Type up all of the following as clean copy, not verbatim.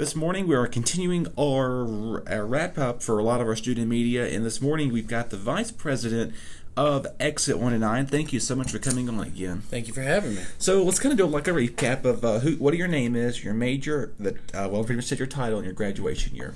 This morning we are continuing our wrap-up for a lot of our student media, and this morning we've got the Vice President of Exit 109. Thank you so much for coming on again. Thank you for having me. So let's kind of do like a recap of what your name is, your major, pretty much said your title, and your graduation year.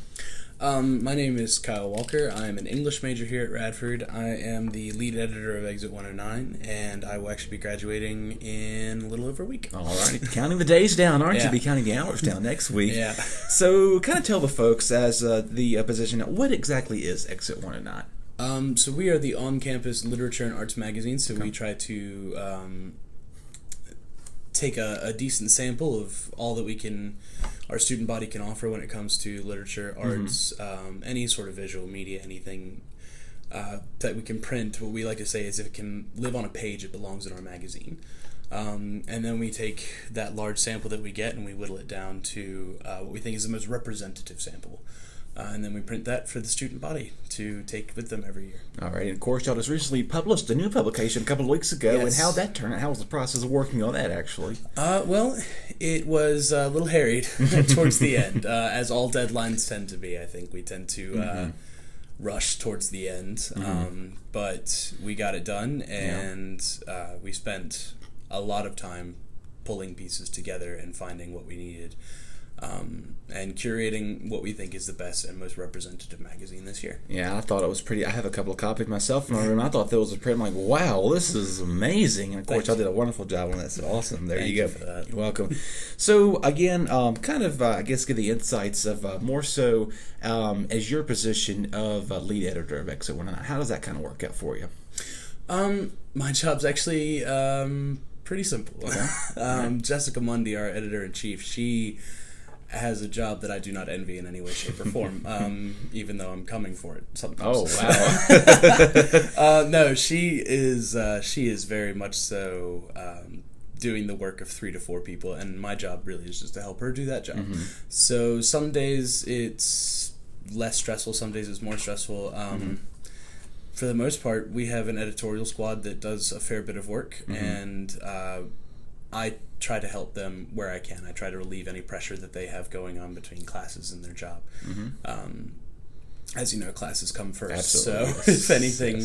My name is Kyle Walker. I'm an English major here at Radford. I am the lead editor of Exit 109, and I will actually be graduating in a little over a week. All right, counting the days down, aren't you? Yeah. Be counting the hours down next week. Yeah. So kind of tell the folks as the position, what exactly is Exit 109? So we are the on-campus literature and arts magazine, so we try to take a decent sample of all that our student body can offer when it comes to literature, arts, any sort of visual media, anything that we can print. What we like to say is if it can live on a page, it belongs in our magazine. And then we take that large sample that we get and we whittle it down to what we think is the most representative sample. And then we print that for the student body to take with them every year. All right, and of course, y'all just recently published a new publication a couple of weeks ago, Yes. and how'd that turn out? How was the process of working on that, actually? Well, it was a little harried towards the end, as all deadlines tend to be. I think we tend to rush towards the end, but we got it done, and we spent a lot of time pulling pieces together and finding what we needed. And curating what we think is the best and most representative magazine this year. Yeah, I thought it was pretty. I have a couple of copies myself in my room. I thought that was a print. I'm like, wow, this is amazing. And of course, I did a wonderful job on that. So awesome. There you go. Thank you for that. You're welcome. So again, I guess get the insights of more so as your position of lead editor of Exit 109. How does that kind of work out for you? My job's actually pretty simple. Okay. Jessica Mundy, our editor-in-chief, she has a job that I do not envy in any way, shape, or form, even though I'm coming for it sometimes. Oh, wow. No, she is very much so doing the work of 3 to 4 people, and my job really is just to help her do that job. So some days it's less stressful, some days it's more stressful. For the most part, we have an editorial squad that does a fair bit of work, and I try to help them where I can. I try to relieve any pressure that they have going on between classes and their job. As you know, classes come first. Absolutely. So if anything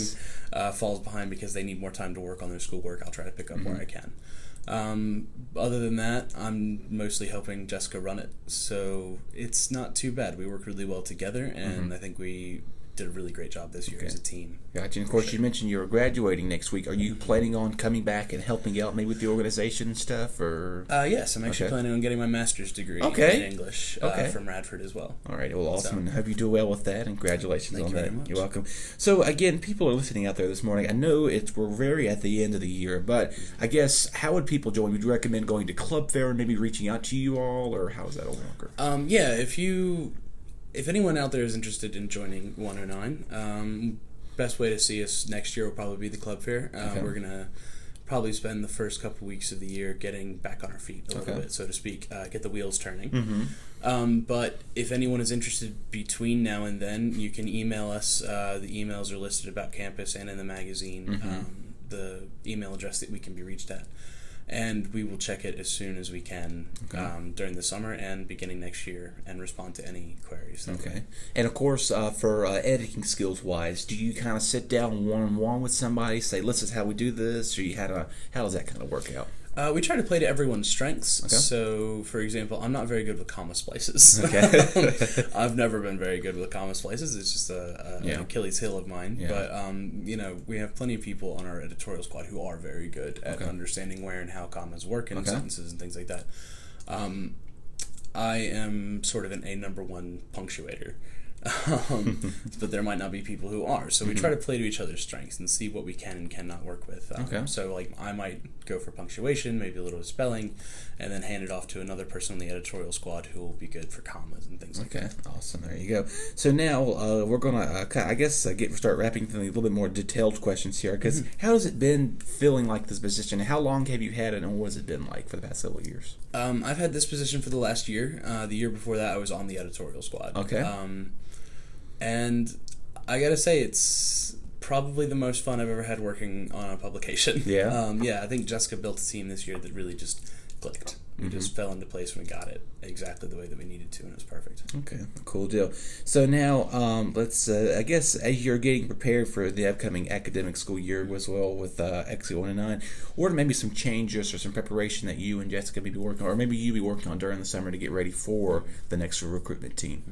falls behind because they need more time to work on their schoolwork, I'll try to pick up where I can. Other than that, I'm mostly helping Jessica run it. So it's not too bad. We work really well together, and I think we did a really great job this year as a team. Gotcha. And of course, you mentioned you're graduating next week. Are you planning on coming back and helping out maybe with the organization and stuff? Or yes, I'm actually planning on getting my master's degree in English from Radford as well. All right. Well, awesome. And I hope you do well with that, and congratulations on that. Thank you very much. You're welcome. So, again, people are listening out there this morning. I know we're very at the end of the year, but I guess how would people join? Would you recommend going to Club Fair and maybe reaching out to you all, or how is that all work? Yeah, if anyone out there is interested in joining 109, best way to see us next year will probably be the Club Fair. We're going to probably spend the first couple weeks of the year getting back on our feet a little bit, so to speak, get the wheels turning. But if anyone is interested between now and then, you can email us. The emails are listed about campus and in the magazine, the email address that we can be reached at. And we will check it as soon as we can during the summer and beginning next year and respond to any queries. Okay. And, of course, for editing skills-wise, do you kind of sit down one-on-one with somebody, say, this is how we do this, or how does that kind of work out? We try to play to everyone's strengths. Okay. So, for example, I'm not very good with comma splices. Okay. I've never been very good with comma splices. It's just an Achilles heel of mine. Yeah. But, we have plenty of people on our editorial squad who are very good at understanding where and how commas work in sentences and things like that. I am sort of a number one punctuator. But there might not be people who are, so we try to play to each other's strengths and see what we can and cannot work with. So like I might go for punctuation, maybe a little string, and then hand it off to another person on the editorial squad who will be good for commas and things like that. Okay, awesome. There you go. So now we're gonna, start wrapping through a little bit more detailed questions here. Because how has it been feeling like this position? How long have you had it, and what has it been like for the past several years? I've had this position for the last year. The year before that, I was on the editorial squad. Okay. And I gotta say, it's probably the most fun I've ever had working on a publication. Yeah? I think Jessica built a team this year that really just clicked. We just fell into place when we got it exactly the way that we needed to, and it was perfect. Okay, cool deal. So now, let's, I guess, as you're getting prepared for the upcoming academic school year as well with Exit 109, what are maybe some changes or some preparation that you and Jessica may be working on, or maybe you be working on during the summer to get ready for the next recruitment team?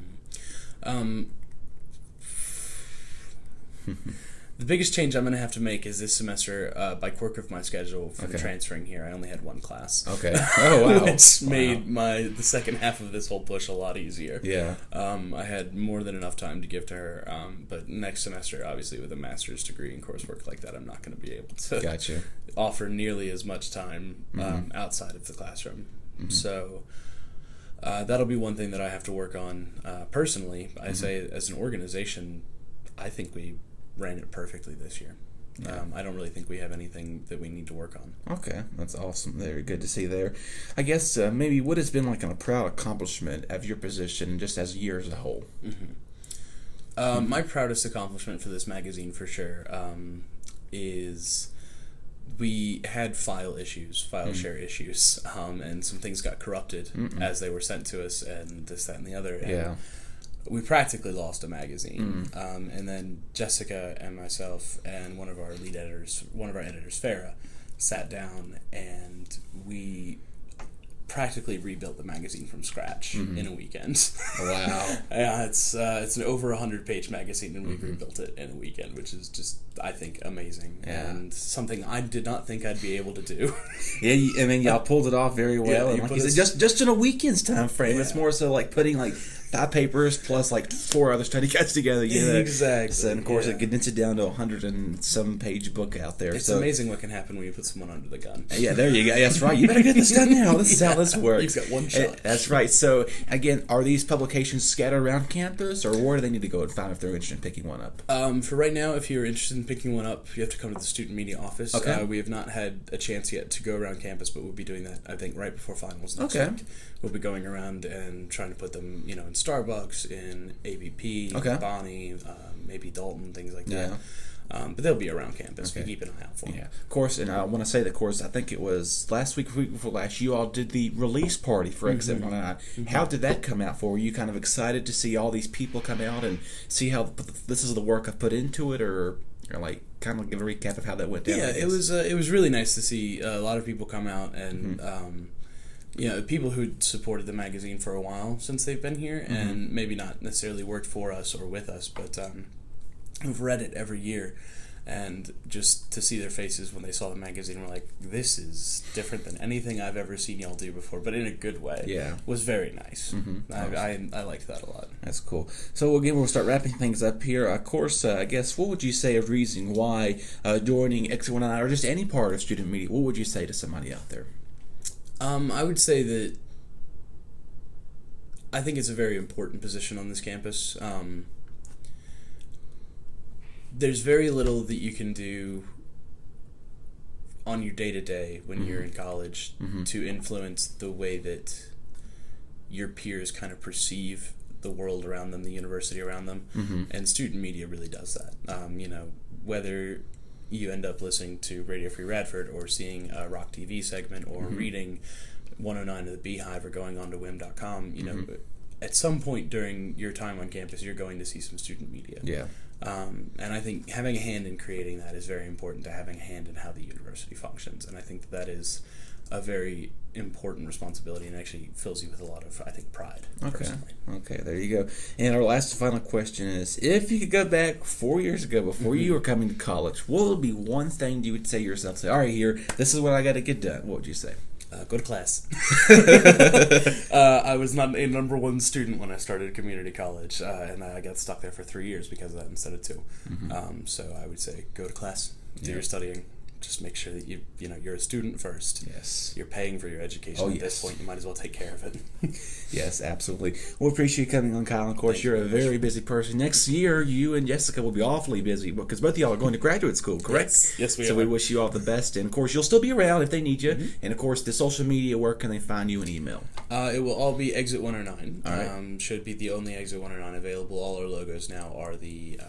The biggest change I'm going to have to make is this semester, by quirk of my schedule from transferring here, I only had one class. Okay. Oh, wow. Which made the second half of this whole push a lot easier. Yeah. I had more than enough time to give to her, but next semester, obviously, with a master's degree and coursework like that, I'm not going to be able to offer nearly as much time outside of the classroom. So that'll be one thing that I have to work on personally. I say as an organization, I think we ran it perfectly this year. I don't really think we have anything that we need to work on. Okay, that's awesome. Very good to see there. I guess maybe what has been like a proud accomplishment of your position just as a year as a whole? My proudest accomplishment for this magazine for sure is we had file share issues, and some things got corrupted as they were sent to us, and this, that, and the other. And we practically lost a magazine. And then Jessica and myself and one of our editors, Farah, sat down and we practically rebuilt the magazine from scratch in a weekend. Wow. Yeah, it's an over 100-page magazine, and we rebuilt it in a weekend, which is just, I think, amazing, and something I did not think I'd be able to do. Yeah, I mean, y'all pulled it off very well, and like you said, just in a weekend's time frame. Yeah. It's more so like putting like 5 papers plus like 4 other study guides together. Exactly. So, and of course, it condenses it down to 100 and some page book out there. It's amazing what can happen when you put someone under the gun. Yeah, there you go. That's right. You better get this done now. This is how this works. You've got one shot. That's right. So, again, are these publications scattered around campus, or where do they need to go and find if they're interested in picking one up? For right now, if you're interested in picking one up, you have to come to the student media office. Okay. We have not had a chance yet to go around campus, but we'll be doing that, I think, right before finals next week. We'll be going around and trying to put them, in Starbucks, in ABP, Bonnie, maybe Dalton, things like that. But they'll be around campus. We keep an eye out for them. Yeah, of course. And I want to say that, of course, I think it was last week or week before last, you all did the release party for Exit 109. How did that come out for you? Were you kind of excited to see all these people come out and see how this is the work I've put into it, or like kind of give a recap of how that went down? Yeah, it was really nice to see a lot of people come out and. People who supported the magazine for a while since they've been here, and maybe not necessarily worked for us or with us, but who've read it every year, and just to see their faces when they saw the magazine, were like, "This is different than anything I've ever seen y'all do before," but in a good way. Yeah, was very nice. I liked that a lot. That's cool. So again, we'll start wrapping things up here. Of course, I guess, what would you say a reason why joining Exit 109 or just any part of student media? What would you say to somebody out there? I would say that I think it's a very important position on this campus. There's very little that you can do on your day-to-day when you're in college to influence the way that your peers kind of perceive the world around them, the university around them, and student media really does that. Whether you end up listening to Radio Free Radford or seeing a Rock TV segment or reading 109 to the Beehive or going on to whim.com, at some point during your time on campus, you're going to see some student media. Yeah. And I think having a hand in creating that is very important to having a hand in how the university functions. And I think that is a very important responsibility and actually fills you with a lot of, I think, pride. Personally. Okay, there you go. And our last final question is, if you could go back 4 years ago before you were coming to college, what would be one thing you would say to yourself, say, all right, here, this is what I got to get done? What would you say? Go to class. I was not a number one student when I started community college, and I got stuck there for 3 years because of that instead of 2. So I would say go to class, do your studying. Just make sure that you're a student first. Yes. You're paying for your education at this point. You might as well take care of it. Yes, absolutely. We appreciate you coming on, Kyle. Of course, you're a very busy person. Next year, you and Jessica will be awfully busy because both of y'all are going to graduate school, correct? Yes, we are. So we wish you all the best. And, of course, you'll still be around if they need you. And, of course, the social media, where can they find you and email? It will all be Exit 109. All right. Should be the only Exit 109 available. All our logos now are the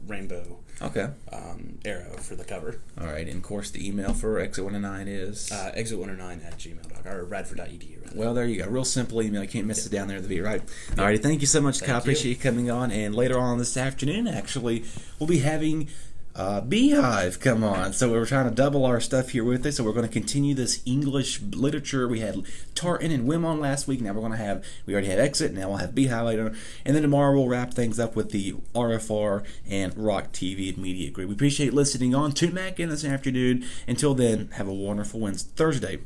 rainbow Okay. arrow for the cover. All right, and of course the email for Exit 109 is exit109@gmail.com or radford.edu. Rather. Well, there you go. Real simple email. You can't miss it down there at the V, right? All righty, thank you so much, Kyle. Appreciate you coming on. And later on this afternoon, actually, we'll be having Beehive come on. So we're trying to double our stuff here with it. So we're going to continue this English literature. We had Tartan and Wim on last week. Now we already had Exit. Now we'll have Beehive later. And then tomorrow we'll wrap things up with the RFR and Rock TV and Media Group. We appreciate listening on. Tune back in this afternoon. Until then, have a wonderful Thursday.